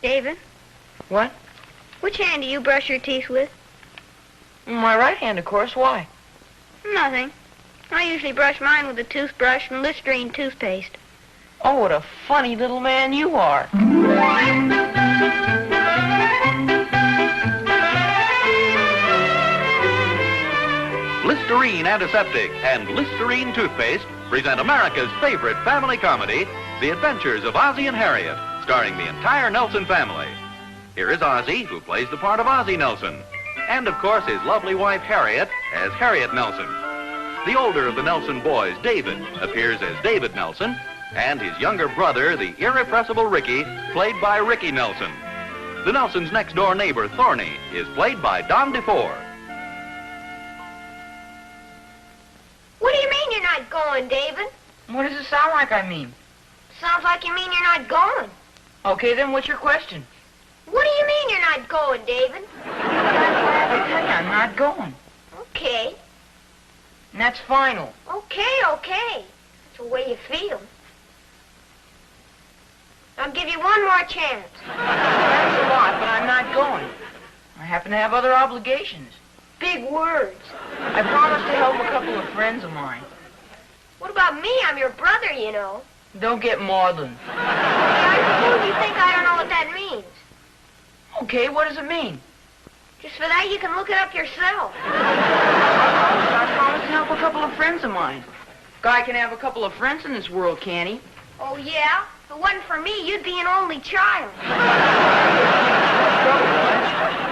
David? What? Which hand do you brush your teeth with? My right hand, of course. Why? Nothing. I usually brush mine with a toothbrush and Listerine toothpaste. Oh, what a funny little man you are. Listerine Antiseptic and Listerine Toothpaste present America's favorite family comedy, The Adventures of Ozzie and Harriet, starring the entire Nelson family. Here is Ozzie, who plays the part of Ozzie Nelson, and of course his lovely wife Harriet as Harriet Nelson. The older of the Nelson boys, David, appears as David Nelson, and his younger brother, the irrepressible Ricky, played by Ricky Nelson. The Nelsons' next-door neighbor, Thorny, is played by DeFore. What do you mean you're not going, David? What does it sound like I mean? Sounds like you mean you're not going. Okay, then what's your question? What do you mean you're not going, David? I tell you, I'm not going. Okay. And that's final. Okay. That's the way you feel. I'll give you one more chance. Thanks a lot, but I'm not going. I happen to have other obligations. Big words. I promised to help a couple of friends of mine. What about me? I'm your brother, you know. Don't get maudlin. I suppose you think I don't know what that means. Okay, what does it mean? Just for that, you can look it up yourself. I promised to help a couple of friends of mine. Guy can have a couple of friends in this world, can't he? Oh, yeah? If it wasn't for me, you'd be an only child.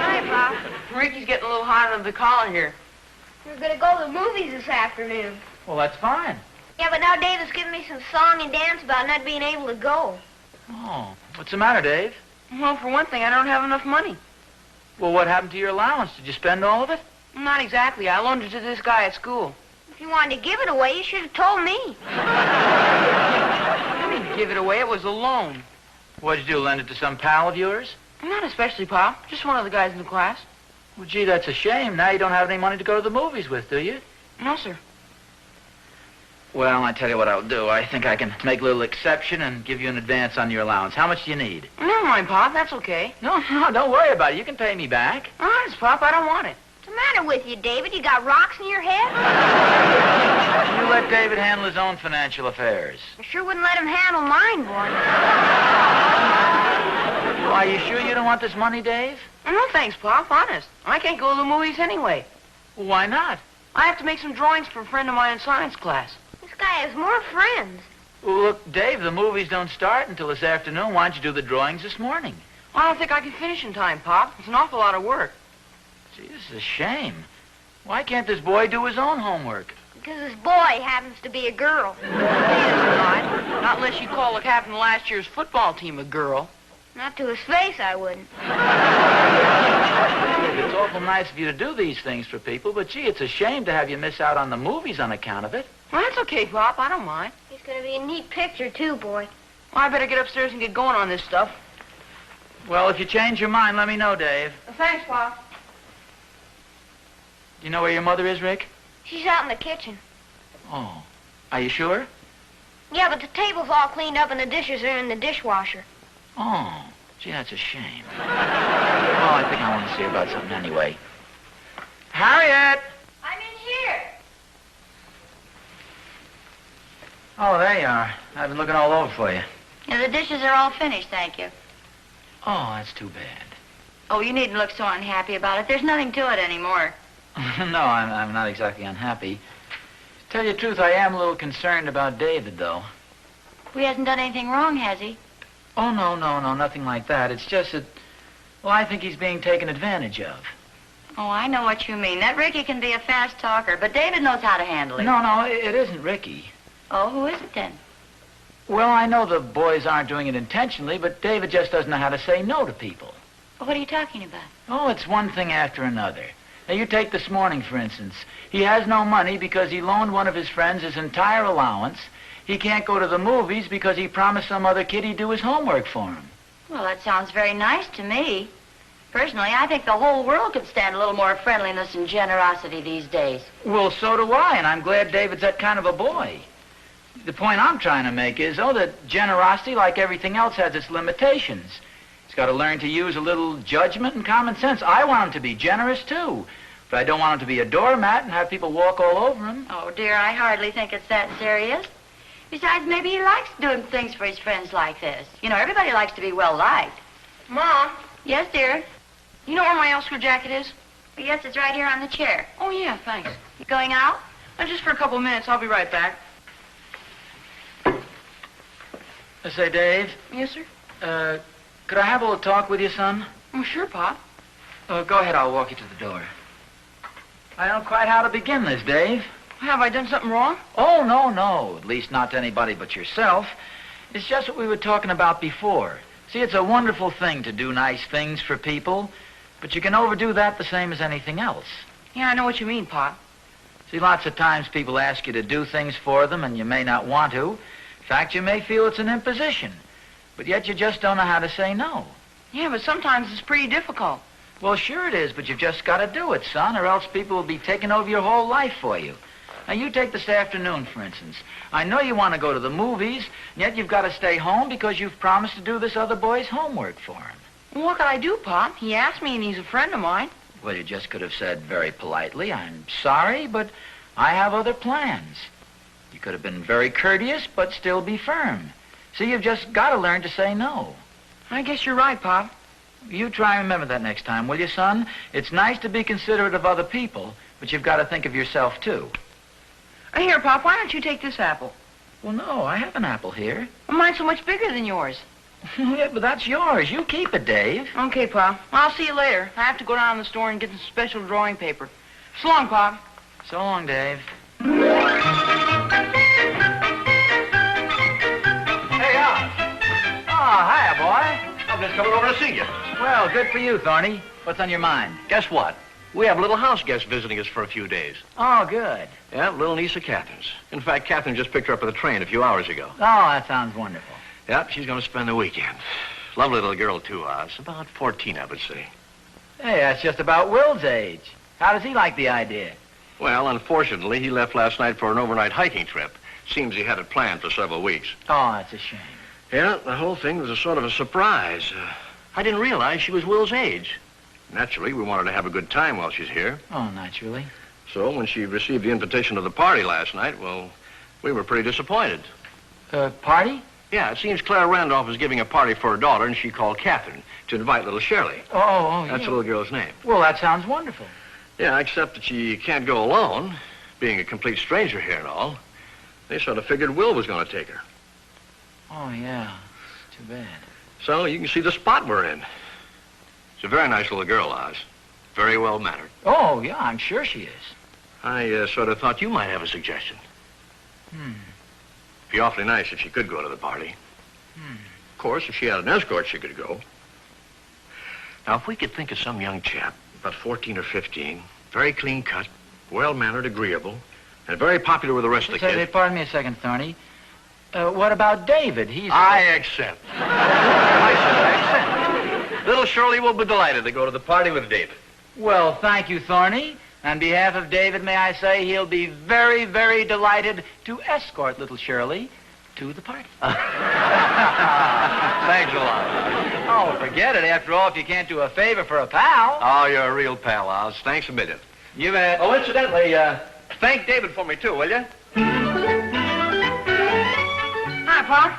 Hi, Pop. Ricky's getting a little hot under the collar here. We're going to go to the movies this afternoon. Well, that's fine. Yeah, but now David's giving me some song and dance about not being able to go. Oh, what's the matter, Dave? Well, for one thing, I don't have enough money. Well, what happened to your allowance? Did you spend all of it? Not exactly. I loaned it to this guy at school. If you wanted to give it away, you should have told me. I didn't give it away. It was a loan. What'd you do, lend it to some pal of yours? Not especially, Pop. Just one of the guys in the class. Well, gee, that's a shame. Now you don't have any money to go to the movies with, do you? No, sir. Well, I tell you what I'll do. I think I can make a little exception and give you an advance on your allowance. How much do you need? Never mind, Pop. That's okay. No, don't worry about it. You can pay me back. Honest, Pop, I don't want it. What's the matter with you, David? You got rocks in your head? You let David handle his own financial affairs. I sure wouldn't let him handle mine, boy. Well, are you sure you don't want this money, Dave? No, thanks, Pop. Honest. I can't go to the movies anyway. Well, why not? I have to make some drawings for a friend of mine in science class. This guy has more friends. Well, look, Dave, the movies don't start until this afternoon. Why don't you do the drawings this morning? I don't think I can finish in time, Pop. It's an awful lot of work. Gee, this is a shame. Why can't this boy do his own homework? Because this boy happens to be a girl. He is not. Not unless you call the captain of last year's football team a girl. Not to his face, I wouldn't. It's awful nice of you to do these things for people, but gee, it's a shame to have you miss out on the movies on account of it. Well, that's okay, Pop. I don't mind. It's going to be a neat picture, too, boy. Well, I better get upstairs and get going on this stuff. Well, if you change your mind, let me know, Dave. Thanks, Pop. Do you know where your mother is, Rick? She's out in the kitchen. Oh, are you sure? Yeah, but the table's all cleaned up and the dishes are in the dishwasher. Oh, gee, that's a shame. Well, I think I want to see her about something anyway. Harriet! I'm in here. Oh, there you are. I've been looking all over for you. Yeah, the dishes are all finished, thank you. Oh, that's too bad. Oh, you needn't look so unhappy about it. There's nothing to it anymore. No, I'm not exactly unhappy. To tell you the truth, I am a little concerned about David, though. He hasn't done anything wrong, has he? Oh, no, nothing like that. It's just that, well, I think he's being taken advantage of. Oh, I know what you mean. That Ricky can be a fast talker, but David knows how to handle it. No, it isn't Ricky. Oh, who is it then? Well, I know the boys aren't doing it intentionally, but David just doesn't know how to say no to people. What are you talking about? Oh, it's one thing after another. Now, you take this morning, for instance. He has no money because he loaned one of his friends his entire allowance. He can't go to the movies because he promised some other kid he'd do his homework for him. Well, that sounds very nice to me. Personally, I think the whole world could stand a little more friendliness and generosity these days. Well, so do I, and I'm glad David's that kind of a boy. The point I'm trying to make is, that generosity, like everything else, has its limitations. He's got to learn to use a little judgment and common sense. I want him to be generous, too. But I don't want him to be a doormat and have people walk all over him. Oh, dear, I hardly think it's that serious. Besides, maybe he likes doing things for his friends like this. You know, everybody likes to be well-liked. Mom, Yes, dear? you know where my Elsker jacket is? Yes, it's right here on the chair. Oh, yeah, thanks. You going out? Just for a couple of minutes. I'll be right back. Say, Dave, Yes, sir? could I have a little talk with you, son? Oh, sure, Pop. Go ahead, I'll walk you to the door. I don't quite how to begin this, Dave. Have I done something wrong? Oh, no. At least not to anybody but yourself. It's just what we were talking about before. See, it's a wonderful thing to do nice things for people, but you can overdo that the same as anything else. Yeah, I know what you mean, Pop. See, lots of times people ask you to do things for them and you may not want to. In fact, you may feel it's an imposition, but yet you just don't know how to say no. Yeah, but sometimes it's pretty difficult. Well, sure it is, but you've just got to do it, son, or else people will be taking over your whole life for you. Now, you take this afternoon, for instance. I know you want to go to the movies, and yet you've got to stay home because you've promised to do this other boy's homework for him. Well, what could I do, Pop? He asked me, and he's a friend of mine. Well, you just could have said very politely, I'm sorry, but I have other plans. You could have been very courteous, but still be firm. See, you've just got to learn to say no. I guess you're right, Pop. You try and remember that next time, will you, son? It's nice to be considerate of other people, but you've got to think of yourself, too. Here, Pop, why don't you take this apple? Well, no, I have an apple here. Well, mine's so much bigger than yours. Yeah, but that's yours. You keep it, Dave. Okay, Pop. Well, I'll see you later. I have to go down to the store and get some special drawing paper. So long, Pop. So long, Dave. Hey, Oz. Oh, hiya, boy. I'm just coming over to see you. Well, good for you, Thorny. What's on your mind? Guess what? We have a little house guest visiting us for a few days. Oh, good. Yeah, little niece of Catherine's. In fact, Catherine just picked her up at the train a few hours ago. Oh, that sounds wonderful. Yep, she's going to spend the weekend. Lovely little girl, too, Oz. About 14, I would say. Hey, that's just about Will's age. How does he like the idea? Well, unfortunately, he left last night for an overnight hiking trip. Seems he had it planned for several weeks. Oh, that's a shame. Yeah, the whole thing was a sort of a surprise. I didn't realize she was Will's age. Naturally, we wanted to have a good time while she's here. Oh, naturally. So when she received the invitation to the party last night, well, we were pretty disappointed. Party? Yeah, it seems Claire Randolph is giving a party for her daughter, and she called Catherine to invite little Shirley. Oh, That's yeah. the little girl's name. Well, that sounds wonderful. Yeah, except that she can't go alone, being a complete stranger here and all. They sort of figured Will was going to take her. Oh, yeah. It's too bad. So you can see the spot we're in. She's a very nice little girl, Oz. Very well-mannered. Oh, yeah, I'm sure she is. I sort of thought you might have a suggestion. It'd be awfully nice if she could go to the party. Of course, if she had an escort, she could go. Now, if we could think of some young chap, about 14 or 15, very clean-cut, well-mannered, agreeable, and very popular with the rest of the kids. Pardon me a second, Thorny. What about David? He's... I accept. I said I accept. Little Shirley will be delighted to go to the party with David. Well, thank you, Thorny. On behalf of David, may I say he'll be very, very delighted to escort little Shirley to the party. Thanks a lot. Oh, forget it. After all, if you can't do a favor for a pal. Oh, you're a real pal, Oz. Thanks a million. You bet. Oh, incidentally, thank David for me, too, will you? Hi, Pop.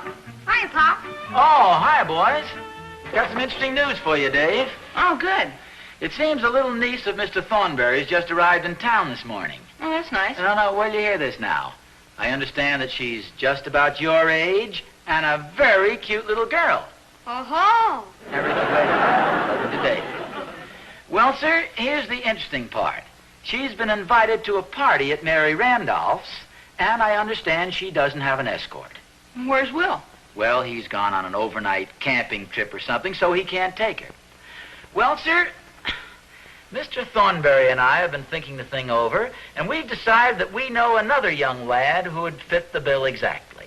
Hi, Pop. Oh, hi, boys. Got some interesting news for you, Dave. Oh, good. It seems a little niece of Mr. Thornberry's just arrived in town this morning. Oh, that's nice. No, where'd you hear this now? I understand that she's just about your age and a very cute little girl. Oh-ho. Everything over to David. Well, sir, here's the interesting part. She's been invited to a party at Mary Randolph's, and I understand she doesn't have an escort. Where's Will? Well, he's gone on an overnight camping trip or something, so he can't take her. Well, sir, Mr. Thornberry and I have been thinking the thing over, and we've decided that we know another young lad who would fit the bill exactly.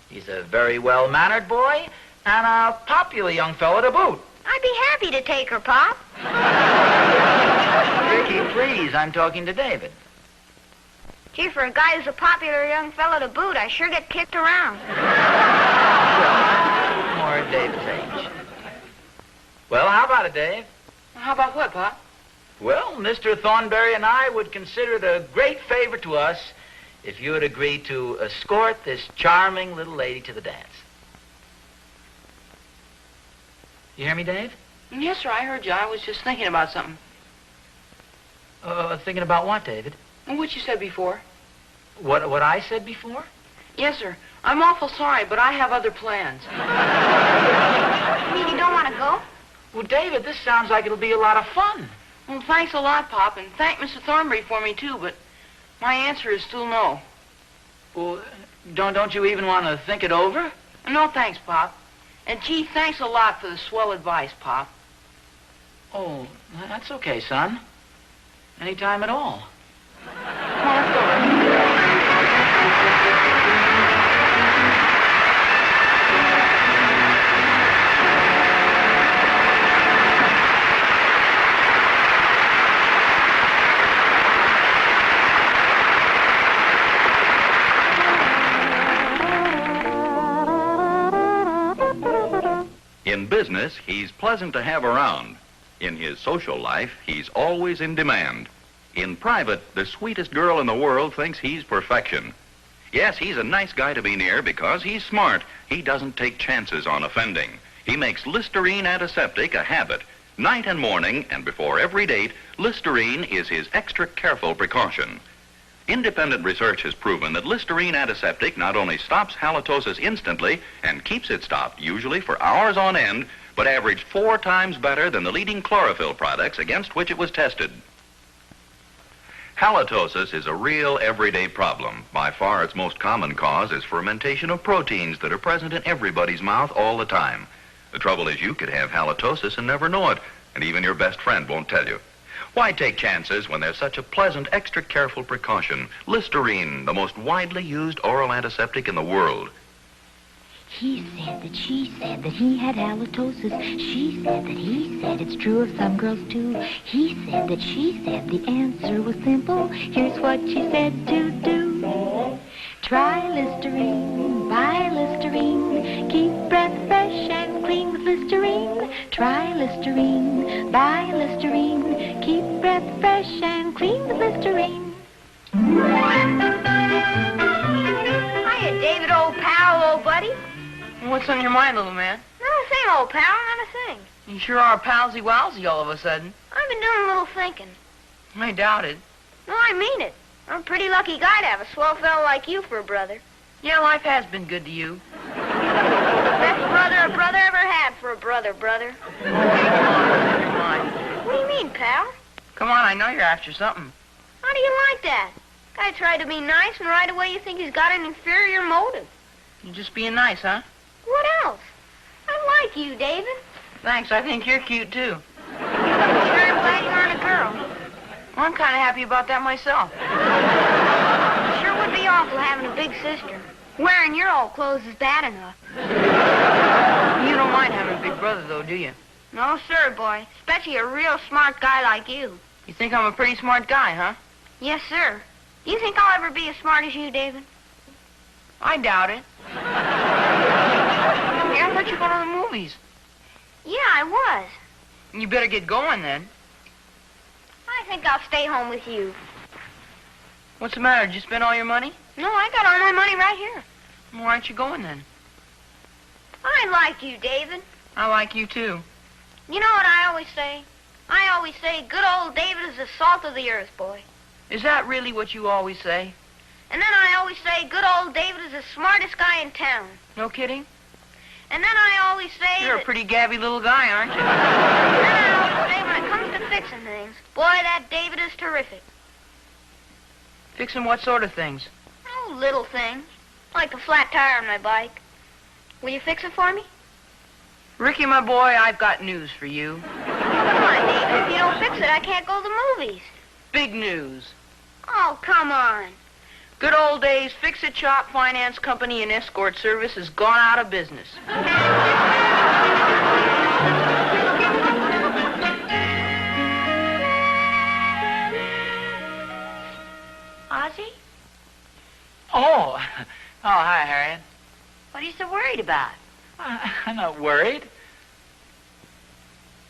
He's a very well-mannered boy and a popular young fellow to boot. I'd be happy to take her, Pop. Ricky, please, I'm talking to David. Gee, for a guy who's a popular young fellow to boot, I sure get kicked around. More David's age. Well, how about it, Dave? How about what, Pop? Well, Mr. Thornberry and I would consider it a great favor to us if you would agree to escort this charming little lady to the dance. You hear me, Dave? Yes, sir, I heard you. I was just thinking about something. Thinking about what, David? What you said before. What I said before? Yes, sir. I'm awful sorry, but I have other plans. You mean you don't want to go? Well, David, this sounds like it'll be a lot of fun. Well, thanks a lot, Pop, and thank Mr. Thornberry for me, too, but my answer is still no. Well, don't you even want to think it over? No, thanks, Pop. And, gee, thanks a lot for the swell advice, Pop. Oh, that's okay, son. Anytime at all. Come on, let's go. In business, he's pleasant to have around. In his social life, he's always in demand. In private, the sweetest girl in the world thinks he's perfection. Yes, he's a nice guy to be near because he's smart. He doesn't take chances on offending. He makes Listerine antiseptic a habit. Night and morning, and before every date, Listerine is his extra careful precaution. Independent research has proven that Listerine antiseptic not only stops halitosis instantly and keeps it stopped, usually for hours on end, but averaged 4 times better than the leading chlorophyll products against which it was tested. Halitosis is a real everyday problem. By far its most common cause is fermentation of proteins that are present in everybody's mouth all the time. The trouble is you could have halitosis and never know it, and even your best friend won't tell you. Why take chances when there's such a pleasant, extra careful precaution? Listerine, the most widely used oral antiseptic in the world. He said that she said that he had halitosis. She said that he said it's true of some girls too. He said that she said the answer was simple. Here's what she said to do. Try Listerine, buy Listerine, keep breath fresh and clean with Listerine. Try Listerine, buy Listerine, keep breath fresh and clean with Listerine. Hiya, David, old pal, old buddy. What's on your mind, little man? Not a thing, old pal, not a thing. You sure are palsy-walsy all of a sudden. I've been doing a little thinking. I doubt it. No, I mean it. I'm a pretty lucky guy to have a swell fellow like you for a brother. Yeah, life has been good to you. Best brother a brother ever had for a brother. Come on. What do you mean, pal? Come on, I know you're after something. How do you like that? Guy tried to be nice, and right away you think he's got an inferior motive. You're just being nice, huh? What else? I like you, David. Thanks, I think you're cute, too. Sure am glad you aren't a girl. Well, I'm kind of happy about that myself. Sure would be awful having a big sister. Wearing your old clothes is bad enough. You don't mind having a big brother, though, do you? No, sir, boy. Especially a real smart guy like you. You think I'm a pretty smart guy, huh? Yes, sir. Do you think I'll ever be as smart as you, David? I doubt it. Hey, I thought you were going to the movies. Yeah, I was. You better get going, then. I think I'll stay home with you. What's the matter? Did you spend all your money? No, I got all my money right here. Well, why aren't you going, then? I like you, David. I like you, too. You know what I always say? I always say, good old David is the salt of the earth, boy. Is that really what you always say? And then I always say, good old David is the smartest guy in town. No kidding? And then I always say You're a pretty gabby little guy, aren't you? And then I always say, when it comes to fixing things, boy, that David is terrific. Fixing what sort of things? Oh, little things. Like a flat tire on my bike. Will you fix it for me? Ricky, my boy, I've got news for you. Come on, David. If you don't fix it, I can't go to the movies. Big news. Oh, come on. Good old days, fix-it-shop finance company and escort service has gone out of business. Ozzie? Oh, hi, Harriet. What are you so worried about? I'm not worried.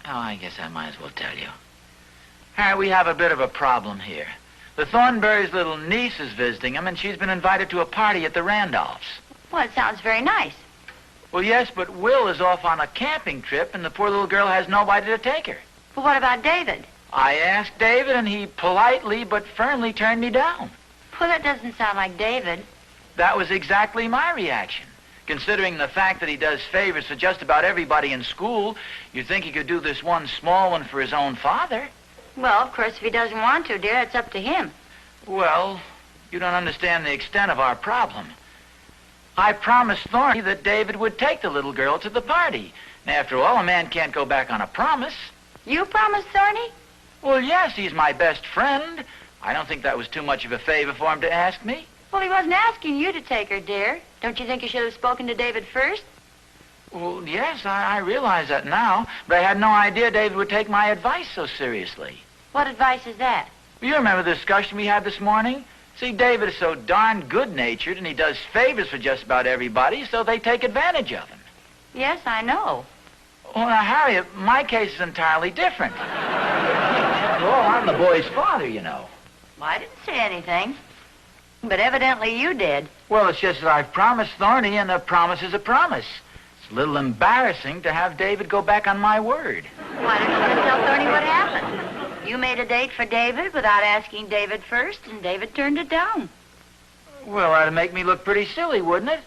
Oh, I guess I might as well tell you. Harry, we have a bit of a problem here. The Thornberry's little niece is visiting him, and she's been invited to a party at the Randolphs. Well, it sounds very nice. Well, yes, but Will is off on a camping trip, and the poor little girl has nobody to take her. But what about David? I asked David, and he politely but firmly turned me down. Well, that doesn't sound like David. That was exactly my reaction. Considering the fact that he does favors for just about everybody in school, you'd think he could do this one small one for his own father. Well, of course, if he doesn't want to, dear, it's up to him. Well, you don't understand the extent of our problem. I promised Thorny that David would take the little girl to the party. And after all, a man can't go back on a promise. You promised, Thorny? Well, yes, he's my best friend. I don't think that was too much of a favor for him to ask me. Well, he wasn't asking you to take her, dear. Don't you think you should have spoken to David first? Well, yes, I realize that now, but I had no idea David would take my advice so seriously. What advice is that? You remember the discussion we had this morning? See, David is so darn good-natured, and he does favors for just about everybody, so they take advantage of him. Yes, I know. Well, now, Harriet, my case is entirely different. After all, I'm the boy's father, you know. Well, I didn't say anything. But evidently you did. Well, it's just that I've promised Thorny, and a promise is a promise. It's a little embarrassing to have David go back on my word. Why don't you tell Thorny what happened? You made a date for David without asking David first, and David turned it down. Well, that'd make me look pretty silly, wouldn't it?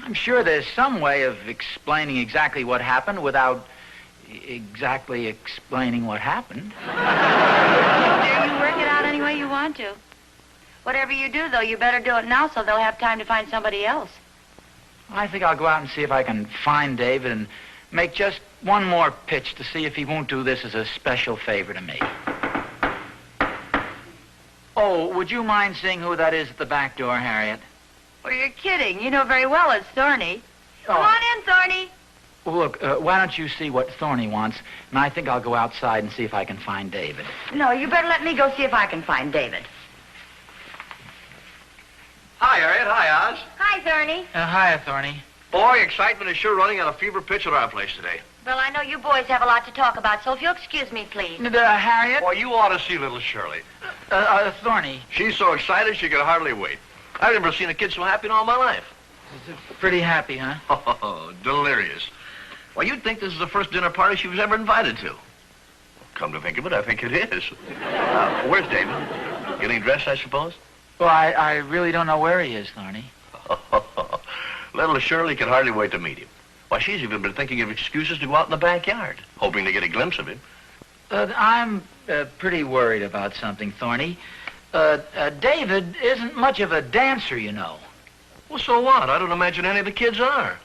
I'm sure there's some way of explaining exactly what happened without exactly explaining what happened. Dear, you work it out any way you want to. Whatever you do, though, you better do it now so they'll have time to find somebody else. I think I'll go out and see if I can find David and make just one more pitch to see if he won't do this as a special favor to me. Oh, would you mind seeing who that is at the back door, Harriet? Well, you're kidding. You know very well it's Thorny. Oh. Come on in, Thorny. Well, look, why don't you see what Thorny wants, and I think I'll go outside and see if I can find David. No, you better let me go see if I can find David. Hi, Harriet. Hi, Oz. Hi, Thorny. Hiya, Thorny. Boy, excitement is sure running on a fever pitch at our place today. Well, I know you boys have a lot to talk about, so if you'll excuse me, please. Harriet? Boy, you ought to see little Shirley. Thorny. She's so excited she could hardly wait. I've never seen a kid so happy in all my life. Pretty happy, huh? Oh, delirious. Well, you'd think this is the first dinner party she was ever invited to. Come to think of it, I think it is. Where's David? Getting dressed, I suppose? Well, I really don't know where he is, Thorny. Little Shirley can hardly wait to meet him. Why, she's even been thinking of excuses to go out in the backyard, hoping to get a glimpse of him. I'm pretty worried about something, Thorny. David isn't much of a dancer, you know. Well, so what? I don't imagine any of the kids are.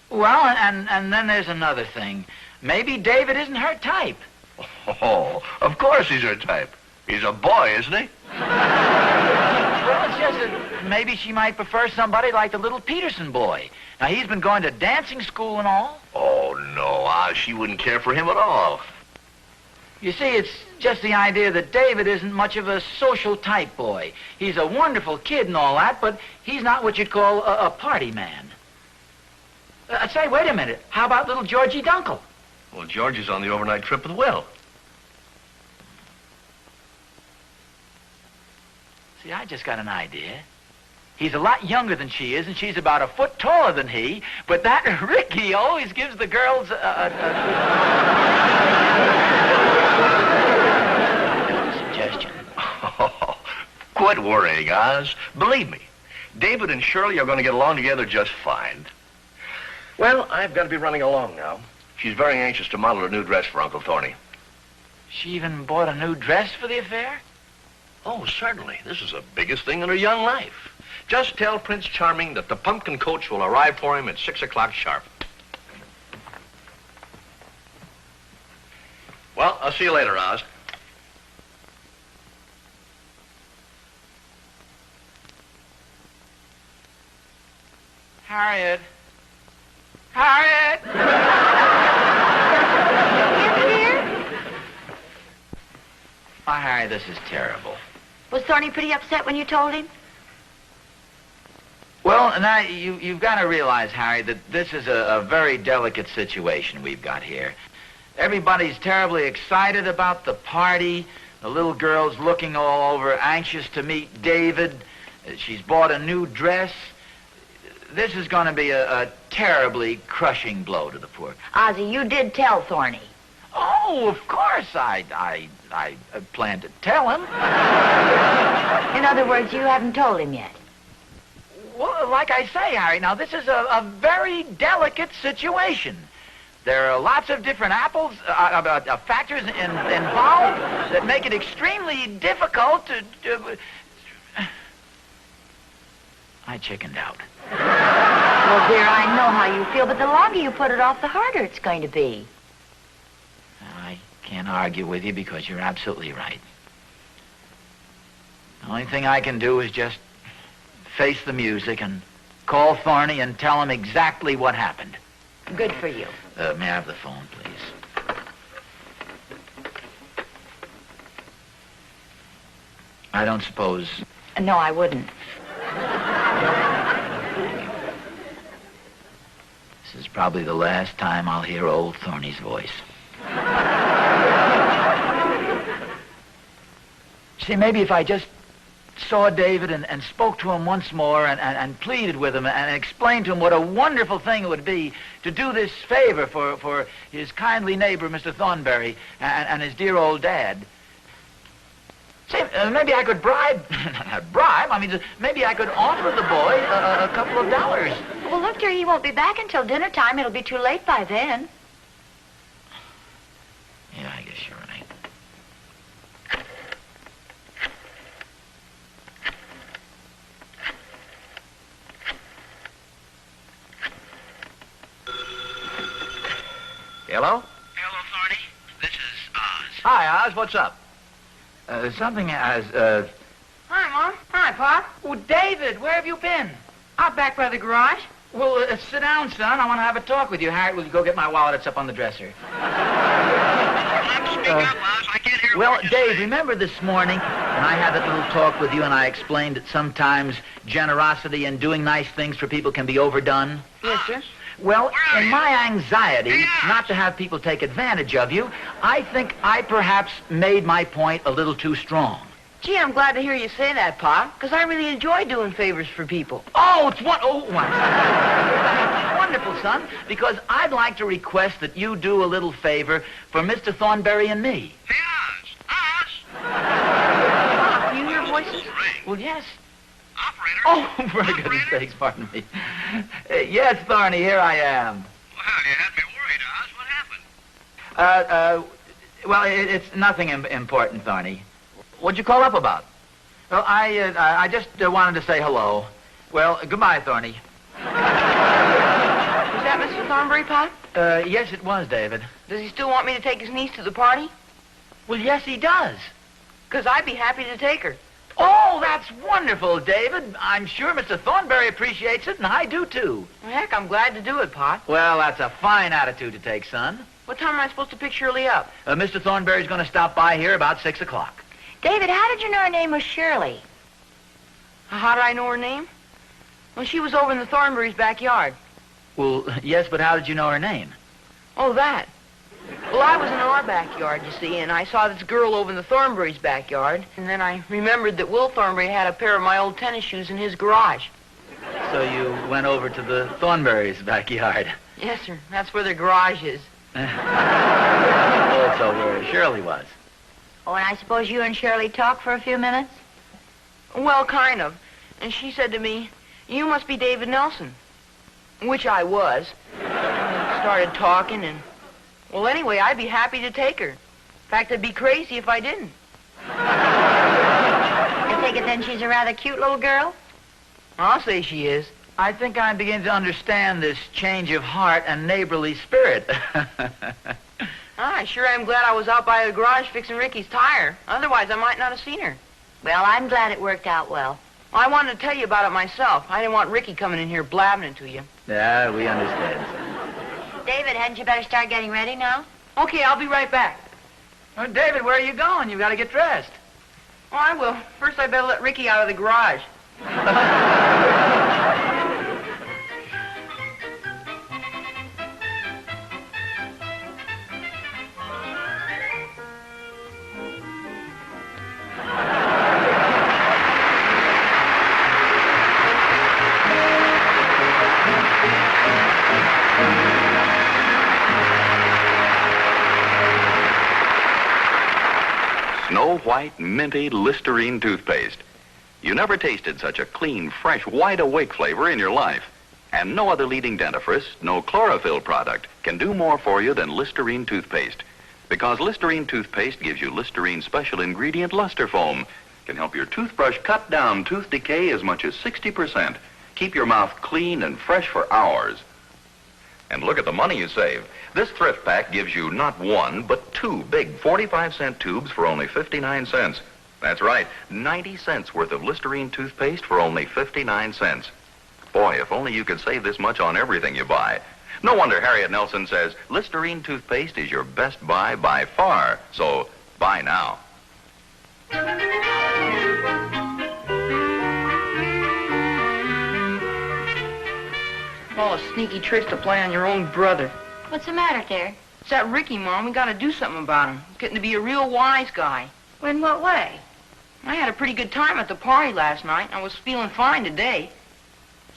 Well, and then there's another thing. Maybe David isn't her type. Oh, of course he's her type. He's a boy, isn't he? Well, it's just that maybe she might prefer somebody like the little Peterson boy. Now, he's been going to dancing school and all. Oh, no, she wouldn't care for him at all. You see, it's just the idea that David isn't much of a social type boy. He's a wonderful kid and all that, but he's not what you'd call a party man. Say, wait a minute. How about little Georgie Dunkel? Well, George is on the overnight trip with Will. See, I just got an idea. He's a lot younger than she is, and she's about a foot taller than he, but that Ricky always gives the girls suggestion. Quit worrying, Oz. Believe me, David and Shirley are going to get along together just fine. Well, I've got to be running along now. She's very anxious to model a new dress for Uncle Thorny. She even bought a new dress for the affair? Oh, certainly. This is the biggest thing in her young life. Just tell Prince Charming that the pumpkin coach will arrive for him at 6 o'clock sharp. Well, I'll see you later, Oz. Harriet. Harriet! Oh, Harry, this is terrible. Was Thorny pretty upset when you told him? Well, now, you've got to realize, Harry, that this is a very delicate situation we've got here. Everybody's terribly excited about the party. The little girl's looking all over, anxious to meet David. She's bought a new dress. This is going to be a terribly crushing blow to the poor. Ozzie, you did tell Thorny. Oh, of course I plan to tell him. In other words, you haven't told him yet. Well, like I say, Harry, now this is a very delicate situation. There are lots of different factors involved that make it extremely difficult to... I chickened out. Well, dear, I know how you feel, but the longer you put it off, the harder it's going to be. I can't argue with you because you're absolutely right. The only thing I can do is just face the music and call Thorny and tell him exactly what happened. Good for you. May I have the phone, please? I don't suppose... No, I wouldn't. This is probably the last time I'll hear old Thorny's voice. See, maybe if I just saw David and spoke to him once more and pleaded with him and explained to him what a wonderful thing it would be to do this favor for his kindly neighbor, Mr. Thornberry, and his dear old dad. See, maybe I could bribe, not bribe, I mean, maybe I could offer the boy a couple of dollars. Well, look, dear, he won't be back until dinner time. It'll be too late by then. Yeah, I guess you're right. Hello? Hello, Thorny. This is Oz. Hi, Oz. What's up? Something as, Hi, Mom. Hi, Pop. Oh, David, where have you been? Out back by the garage. Well, sit down, son. I want to have a talk with you. Harriet, will you go get my wallet? It's up on the dresser. Speak up, Oz. I can't hear Well, what you're Dave, saying. remember this morning when I had that little talk with you and I explained that sometimes generosity and doing nice things for people can be overdone? Yes, sir. Well, in my anxiety not to have people take advantage of you, I think I perhaps made my point a little too strong. Gee, I'm glad to hear you say that, Pop, because I really enjoy doing favors for people. Oh, it's wonderful, son, because I'd like to request that you do a little favor for Mr. Thornberry and me. Hey, Oz. Pop, do you hear voices? Well, yes. Operator. Oh, for goodness sakes, pardon me. Yes, Thorny, here I am. Well, you had me worried, Oz. What happened? Well, it's nothing important, Thorny. What'd you call up about? Well, I just wanted to say hello. Well, goodbye, Thorny. Was that Mr. Thornberry, Pop? Yes, it was, David. Does he still want me to take his niece to the party? Well, yes, he does. Because I'd be happy to take her. Oh, that's wonderful, David. I'm sure Mr. Thornberry appreciates it, and I do, too. Well, heck, I'm glad to do it, Pop. Well, that's a fine attitude to take, son. What time am I supposed to pick Shirley up? Mr. Thornberry's going to stop by here about 6 o'clock. David, how did you know her name was Shirley? How did I know her name? Well, she was over in the Thornberry's backyard. Well, yes, but how did you know her name? Oh, that. Well, I was in our backyard, you see, and I saw this girl over in the Thornberry's backyard, and then I remembered that Will Thornberry had a pair of my old tennis shoes in his garage. So you went over to the Thornberry's backyard. Yes, sir. That's where their garage is. Also where Shirley was. Oh, and I suppose you and Shirley talked for a few minutes? Well, kind of. And she said to me, "You must be David Nelson." Which I was. And we started talking, and... Well, anyway, I'd be happy to take her. In fact, I'd be crazy if I didn't. I take it then she's a rather cute little girl? I'll say she is. I think I'm beginning to understand this change of heart and neighborly spirit. I sure am glad I was out by the garage fixing Ricky's tire. Otherwise, I might not have seen her. Well, I'm glad it worked out well. I wanted to tell you about it myself. I didn't want Ricky coming in here blabbing it to you. Yeah, we understand, son. David, hadn't you better start getting ready now? Okay, I'll be right back. Oh, David, where are you going? You've got to get dressed. Oh, I will. First, I better let Ricky out of the garage. white, minty Listerine toothpaste. You never tasted such a clean, fresh, wide-awake flavor in your life. And no other leading dentifrice, no chlorophyll product, can do more for you than Listerine toothpaste. Because Listerine toothpaste gives you Listerine special ingredient luster foam. Can help your toothbrush cut down tooth decay as much as 60%. Keep your mouth clean and fresh for hours. And look at the money you save. This thrift pack gives you not one, but two big 45-cent tubes for only 59 cents. That's right, 90 cents worth of Listerine toothpaste for only 59 cents. Boy, if only you could save this much on everything you buy. No wonder Harriet Nelson says Listerine toothpaste is your best buy by far. So, buy now. All the sneaky tricks to play on your own brother. What's the matter, dear? It's that Ricky, Mom. We gotta do something about him. He's getting to be a real wise guy. In what way? I had a pretty good time at the party last night. I was feeling fine today.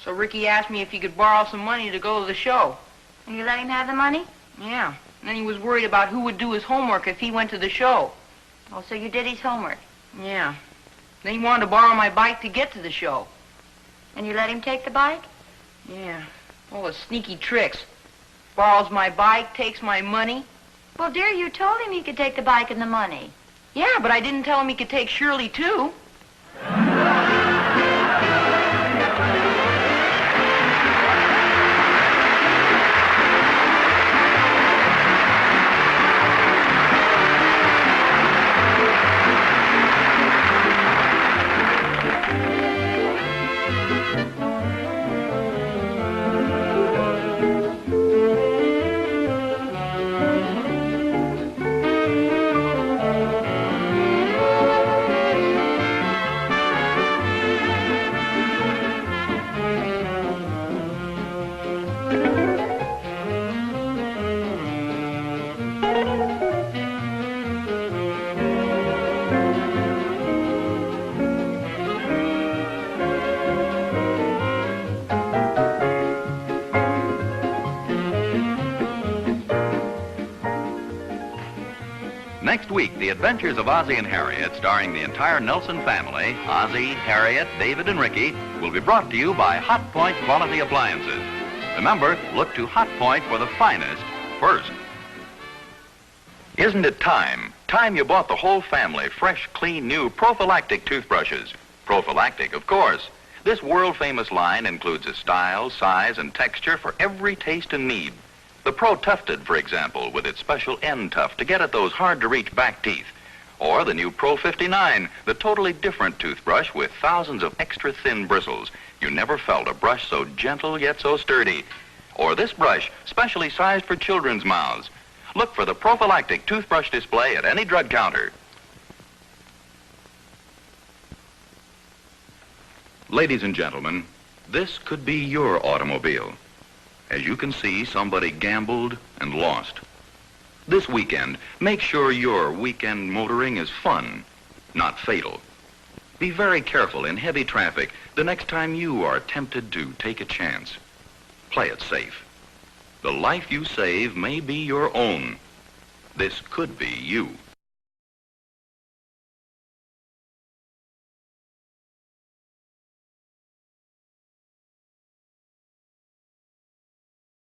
So Ricky asked me if he could borrow some money to go to the show. And you let him have the money? Yeah. And then he was worried about who would do his homework if he went to the show. Oh, so you did his homework. Yeah. Then he wanted to borrow my bike to get to the show. And you let him take the bike? Yeah. All the sneaky tricks. Borrows my bike, takes my money. Well, dear, you told him he could take the bike and the money. Yeah, but I didn't tell him he could take Shirley, too. Next week, The Adventures of Ozzie and Harriet, starring the entire Nelson family, Ozzie, Harriet, David, and Ricky, will be brought to you by Hot Point Quality Appliances. Remember, look to Hot Point for the finest first. Isn't it time? Time you bought the whole family fresh, clean, new prophylactic toothbrushes. Prophylactic, of course. This world-famous line includes a style, size, and texture for every taste and need. The Pro Tufted, for example, with its special end tuft to get at those hard-to-reach back teeth. Or the new Pro 59, the totally different toothbrush with thousands of extra thin bristles. You never felt a brush so gentle yet so sturdy. Or this brush, specially sized for children's mouths. Look for the prophylactic toothbrush display at any drug counter. Ladies and gentlemen, this could be your automobile. As you can see, somebody gambled and lost. This weekend, make sure your weekend motoring is fun, not fatal. Be very careful in heavy traffic the next time you are tempted to take a chance. Play it safe. The life you save may be your own. This could be you.